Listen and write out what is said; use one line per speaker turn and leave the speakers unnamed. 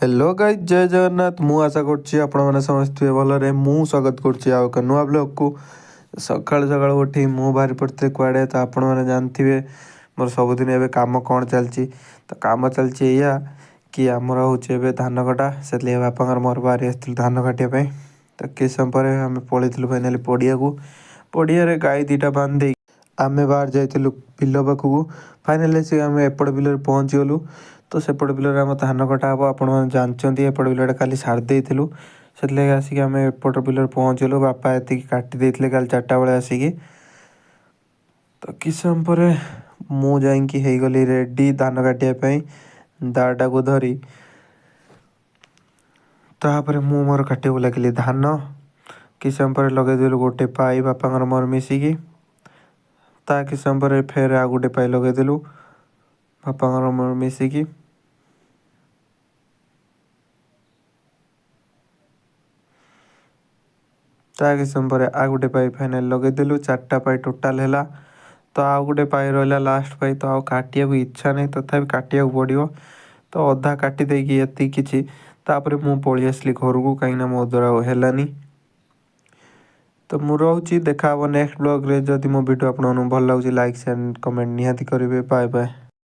Hello guys जय जगन्नाथ मु आशा करछि आपण माने समस्त भलरे मु स्वागत करछि आ एक नुआ ब्लॉग को सकाळ सकाळ उठी मु बाहरी पड़ते कुआडे तो आपण माने जानथिबे मोर सबुदिन एबे काम कोन चलछि तो काम चलछि या कि हमर होछि एबे धान कटा सेतले बापांगर मोर बाहरी आस्थिल धान काटिया पे तो किस समय पर हम पळिथिलु फाइनली पड़िया रे गाय दीटा बांध दे आमे बाहर जाइथिलु बिलो पाखु फाइनली से आमे एपड़ बिलो पहुंच गलु तो सेपट बिलरे आम धान कटा हे आपण जानते एपट बिलटा खाली सारी देलु से आसिक आम एपट बिलर पहुँचलु बापा ये काटी देते काली 4टा बेले आसिक तो कि समय पर मुझे रेडी धान काटापी दाटा को धरी तापर मु मोर काटे लगिली धान कि समय पर लगेदेलु गोटे पाई बापा मोर मिसिकी ता कि समय पर फेर आ गोटे पाई लगेदेलु बापा मोर मिसिकी ताकि समय आ गोटे पाई फाइनाल लगेदेलु 4टा पाई टोटाल है तो आउ गोटे पाई रहा लास्ट पाई तो आउ काटिया को इच्छा नहीं तथा काटिया को पड़ो तो अधा काटी देकी ये किसी तापर मु पलि आसली घर को कहीं मो द्वारा हेलानी तो मु रोची देखा नेक्स्ट ब्लॉग रे जदि मो वीडियो आपन भल लगे लाइक शेयर कमेंट निहाती करेंगे बाय बाय।